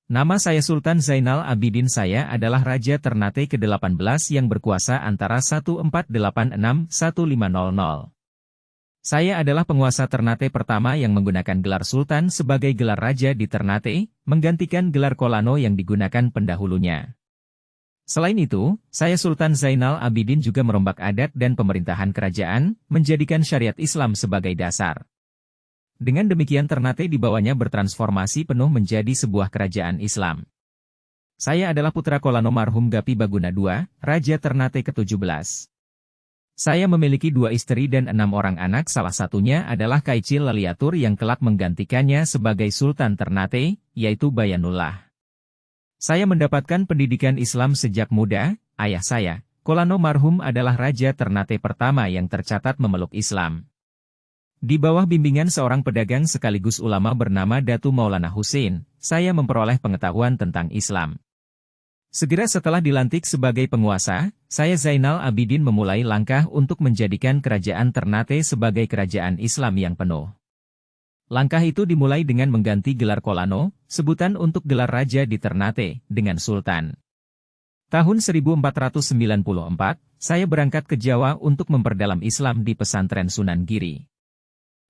Nama saya Sultan Zainal Abidin. Saya adalah Raja Ternate ke-18 yang berkuasa antara 1486-1500. Saya adalah penguasa Ternate pertama yang menggunakan gelar Sultan sebagai gelar Raja di Ternate, menggantikan gelar Kolano yang digunakan pendahulunya. Selain itu, saya Sultan Zainal Abidin juga merombak adat dan pemerintahan kerajaan, menjadikan syariat Islam sebagai dasar. Dengan demikian Ternate di bawahnya bertransformasi penuh menjadi sebuah kerajaan Islam. Saya adalah putra Kolano marhum Gapi Baguna II, Raja Ternate ke-17. Saya memiliki 2 istri dan 6 orang anak, salah satunya adalah Kaicil Laliatur yang kelak menggantikannya sebagai Sultan Ternate, yaitu Bayanullah. Saya mendapatkan pendidikan Islam sejak muda. Ayah saya, Kolano marhum adalah Raja Ternate pertama yang tercatat memeluk Islam. Di bawah bimbingan seorang pedagang sekaligus ulama bernama Datu Maulana Hussein, saya memperoleh pengetahuan tentang Islam. Segera setelah dilantik sebagai penguasa, saya Zainal Abidin memulai langkah untuk menjadikan kerajaan Ternate sebagai kerajaan Islam yang penuh. Langkah itu dimulai dengan mengganti gelar Kolano, sebutan untuk gelar Raja di Ternate, dengan Sultan. Tahun 1494, saya berangkat ke Jawa untuk memperdalam Islam di pesantren Sunan Giri.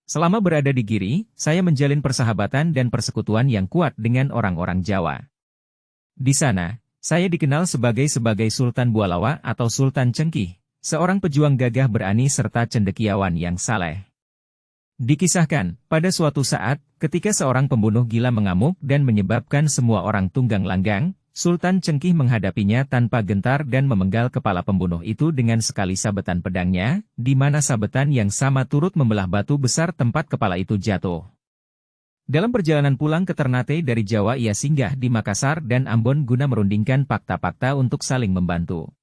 Selama berada di Giri, saya menjalin persahabatan dan persekutuan yang kuat dengan orang-orang Jawa. Di sana, saya dikenal sebagai Sultan Bualawa atau Sultan Cengkih, seorang pejuang gagah berani serta cendekiawan yang saleh. Dikisahkan, pada suatu saat, ketika seorang pembunuh gila mengamuk dan menyebabkan semua orang tunggang langgang, Sultan Cengkih menghadapinya tanpa gentar dan memenggal kepala pembunuh itu dengan sekali sabetan pedangnya, di mana sabetan yang sama turut membelah batu besar tempat kepala itu jatuh. Dalam perjalanan pulang ke Ternate dari Jawa, ia singgah di Makassar dan Ambon guna merundingkan fakta-fakta untuk saling membantu.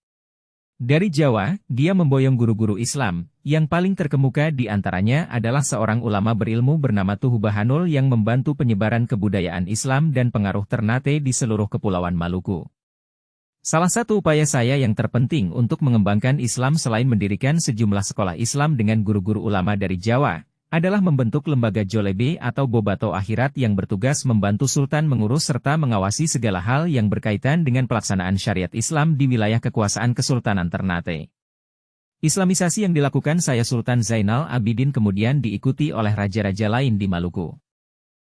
Dari Jawa, dia memboyong guru-guru Islam, yang paling terkemuka di antaranya adalah seorang ulama berilmu bernama Tuhu Bahanul yang membantu penyebaran kebudayaan Islam dan pengaruh Ternate di seluruh Kepulauan Maluku. Salah satu upaya saya yang terpenting untuk mengembangkan Islam selain mendirikan sejumlah sekolah Islam dengan guru-guru ulama dari Jawa, adalah membentuk lembaga Jolebe atau Bobato Akhirat yang bertugas membantu Sultan mengurus serta mengawasi segala hal yang berkaitan dengan pelaksanaan syariat Islam di wilayah kekuasaan Kesultanan Ternate. Islamisasi yang dilakukan saya Sultan Zainal Abidin kemudian diikuti oleh raja-raja lain di Maluku.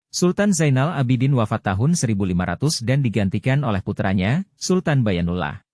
Sultan Zainal Abidin wafat tahun 1500 dan digantikan oleh putranya, Sultan Bayanullah.